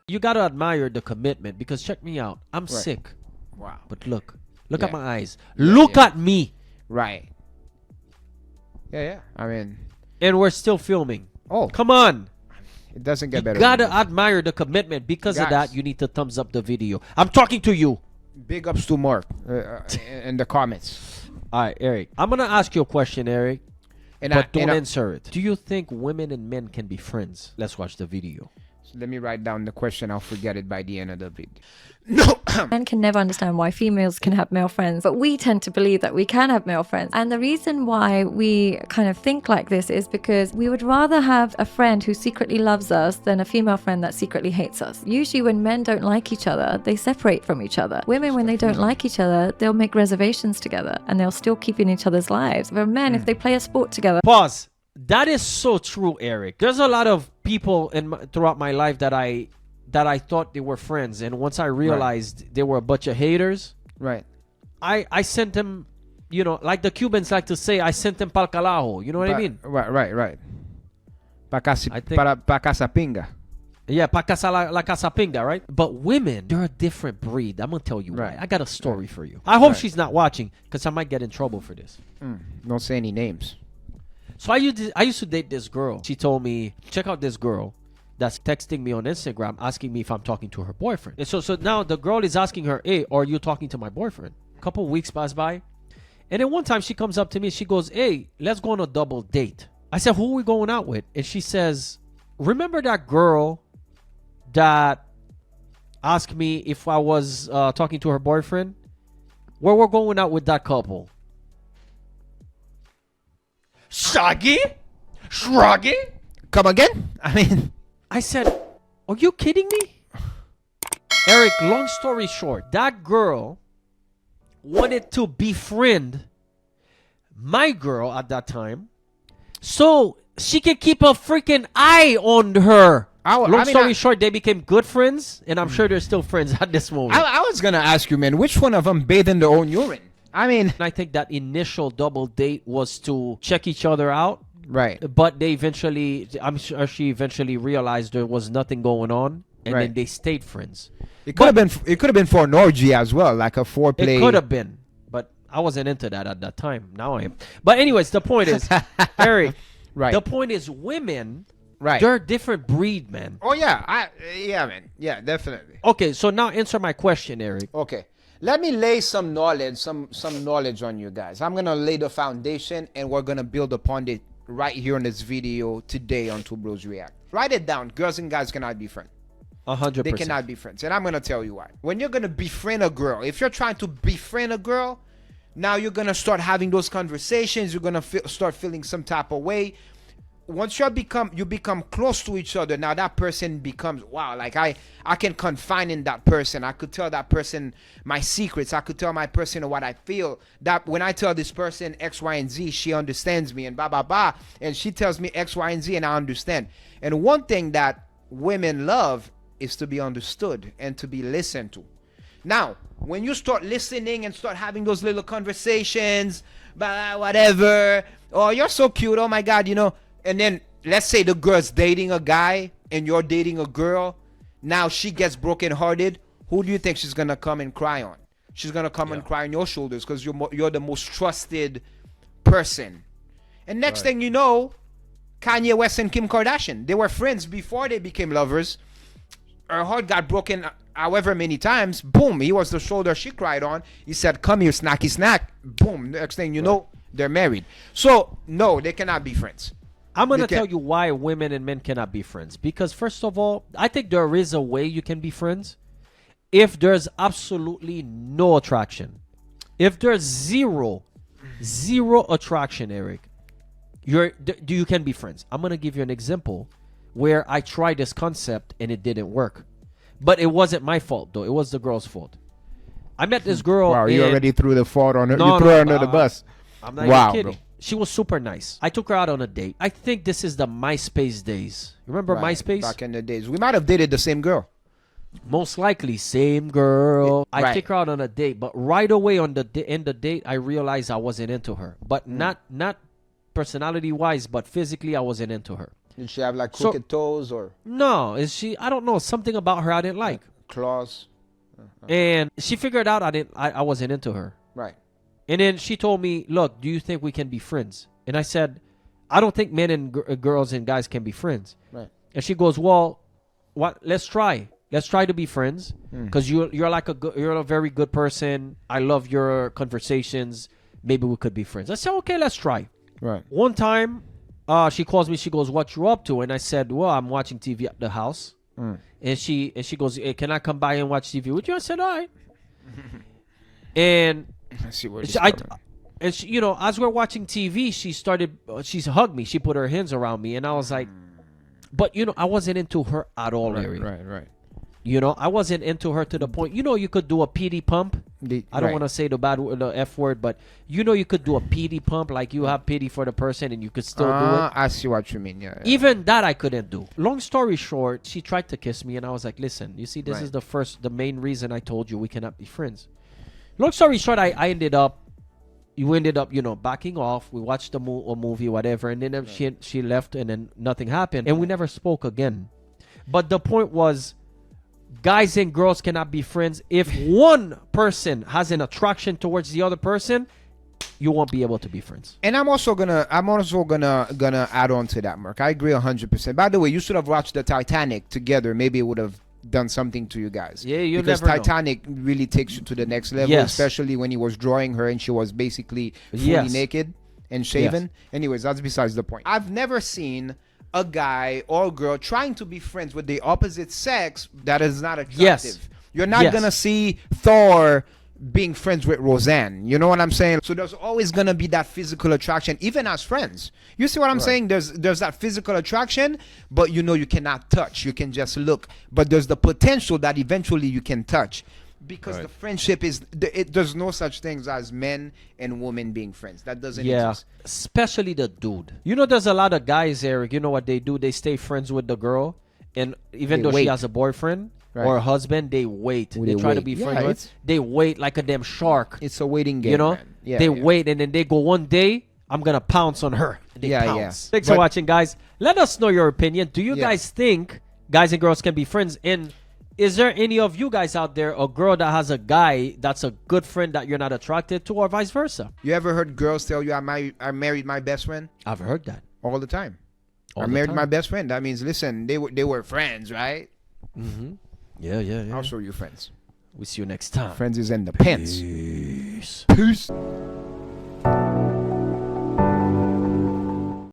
You gotta admire the commitment because check me out. I'm Right. sick, Wow. but look Yeah. at my eyes. Look yeah. at me, Right. Yeah. I mean, and we're still filming. oh, Come on. it doesn't You get better. gotta than this. admire the commitment. Because of Guys. that, you need to thumbs up the video. I'm talking to you. Big ups to Mark in the comments. All right, Eric. I'm gonna ask you a question, Eric, And but don't and answer it. Do you think women and men can be friends? Let's watch the video. let me write down the question. I'll forget it by the end of the video. Men can never understand why females can have male friends, but we tend to believe that we can have male friends. And the reason why we kind of think like this is because we would rather have a friend who secretly loves us than a female friend that secretly hates us. Usually when men don't like each other, they separate from each other. Women, when they don't like each other, they'll make reservations together and they'll still keep in each other's lives. For men, if they play a sport together, Pause. That is so true, Eric. There's a lot of people throughout my life that I thought they were friends, and once I realized they were a bunch of haters, Right. I sent them, you know, like the Cubans like to say, I sent them pa'l carajo. You know what I mean? Right. Pa casa, I think- pa casa pinga. Yeah, pa casa la casa pinga, right? But women, they're a different breed. I'm gonna tell you Right. why. I got a story for you. I hope Right. she's not watching, because I might get in trouble for this. Don't say any names. So I used to date this girl. She told me, check out this girl that's texting me on Instagram asking me if I'm talking to her boyfriend. And so now the girl is asking her, hey, are you talking to my boyfriend? A couple of weeks pass by. And then one time she comes up to me, she goes, hey, let's go on a double date. I said, who are we going out with? And she says, remember that girl that asked me if I was talking to her boyfriend? Well, we're going out with that couple. Shaggy? Shruggy? Come again? I mean, I said, are you kidding me? Eric, long story short, that girl wanted to befriend my girl at that time so she could keep a freaking eye on her. Long story short, they became good friends, and I'm sure they're still friends at this moment. I was gonna ask you, man, which one of them bathed in their own urine? I mean, And I think that initial double date was to check each other out, right. but they eventually, I'm sure she eventually realized there was nothing going on, and Right. then they stayed friends. It could have been for an orgy as well, like a foreplay. It could have been, but I wasn't into that at that time. Now I am. But anyways, the point is, Eric, Right. the point is women, Right. they're a different breed, man. Oh yeah, yeah, man. Yeah, definitely. Okay, so now answer my question, Eric. Okay. Let me lay some knowledge, some knowledge on you guys. I'm gonna lay the foundation, and we're gonna build upon it right here in this video today on Two Bros React. Write it down. Girls and guys cannot be friends. 100%. They cannot be friends, and I'm gonna tell you why. When you're gonna befriend a girl, if you're trying to befriend a girl, now you're gonna start having those conversations. You're gonna start feeling some type of way. Once you become close to each other, now that person becomes, wow, like I can confide in that person. I could tell that person my secrets. I could tell my person what I feel. That when I tell this person X, Y, and Z, she understands me, and blah blah blah, and she tells me X, Y, and Z, and I understand. And one thing that women love is to be understood and to be listened to. Now, when you start listening and start having those little conversations, blah, whatever, oh, you're so cute, oh my God, you know. And then let's say the girl's dating a guy and you're dating a girl. Now she gets brokenhearted. Who do you think she's gonna come and cry on? She's gonna come and cry on your shoulders because you're the most trusted person. And next thing you know, Kanye West and Kim Kardashian, they were friends before they became lovers. Her heart got broken however many times. Boom, he was the shoulder she cried on. He said, come here, snacky snack. Boom, next thing you know, they're married. So no, they cannot be friends. I'm going to They tell can't. you why women and men cannot be friends. Because first of all, I think there is a way you can be friends if there's absolutely no attraction. If there's zero attraction, Eric, you can be friends. I'm going to give you an example where I tried this concept and it didn't work. But it wasn't my fault, though. It was the girl's fault. I met this girl. Wow, you and- already threw the fault on her. No, you threw no, her under the bus. I'm not Wow, even kidding. bro. She was super nice. I took her out on a date. I think this is the MySpace days. Remember Right, MySpace? back in the days. We might have dated the same girl. Most likely, same girl. I Right. take her out on a date, but right away on the end of the date, I realized I wasn't into her. But not personality-wise, but physically, I wasn't into her. Did she have like So- crooked toes or No, is she? I don't know. Something about her I didn't like, claws? and she figured out I wasn't into her. Right. And then she told me, "Look, do you think we can be friends?" And I said, "I don't think men and girls and guys can be friends." Right. And she goes, "Well, what? Let's try. Let's try to be friends because you're like you're a very good person. I love your conversations. Maybe we could be friends." I said, "Okay, let's try." Right. One time, she calls me. She goes, "What you up to?" And I said, "Well, I'm watching TV at the house." And she goes, "Hey, can I come by and watch TV with you?" I said, "All right." And I see what she, you know, as we're watching TV, she's hugged me. She put her hands around me, and I was like, but you know, I wasn't into her at all, Larry. Right. You know, I wasn't into her to the point. You know, you could do a PD pump. I don't want to say the F word, but you know, you could do a PD pump, like you have pity for the person, and you could still do it. I see what you mean. Yeah. Even that I couldn't do. Long story short, she tried to kiss me, and I was like, "Listen, you see, this Right. is the main reason I told you we cannot be friends." Long story short, you ended up, you know, backing off. We watched a movie, whatever, and then she left, and then nothing happened, and we never spoke again. But the point was, guys and girls cannot be friends. If one person has an attraction towards the other person, you won't be able to be friends. And I'm also gonna add on to that, Mark. I agree 100%. By the way, you should have watched the Titanic together. Maybe it would have done something to you guys. Yeah, you because never know. Titanic really takes you to the next level, Yes. especially when he was drawing her and she was basically fully Yes. naked and shaven. Yes. Anyways, that's besides the point. I've never seen a guy or girl trying to be friends with the opposite sex that is not attractive. Yes. You're not Yes. gonna see Thor being friends with Roseanne. You know what I'm saying? So there's always gonna be that physical attraction, even as friends. You see what I'm saying? There's that physical attraction, but you know you cannot touch. You can just look. But there's the potential that eventually you can touch. Because the friendship is there's no such things as men and women being friends. That doesn't Yeah, exist. especially the dude. You know, there's a lot of guys, Eric. You know what they do? They stay friends with the girl, and even They though wait. she has a boyfriend Right. or a husband, they wait. Oh, They they try to wait. be Yeah, friends with. it's- They wait like a damn shark. It's a waiting game. You know, man. Yeah, they yeah. wait, and then they go, one day I'm gonna pounce on her. They Yeah, pounce. yeah. Thanks for But- watching, guys. Let us know your opinion. Do you Yeah. guys think guys and girls can be friends? And is there any of you guys out there, a girl that has a guy that's a good friend that you're not attracted to, or vice versa? You ever heard girls tell you I married my best friend? I've heard that. All the time. All I the married time. my best friend. That means, listen, they were friends, right? Yeah. I'll show you friends. We see you next time. Friends is in the pants. Peace. Peace.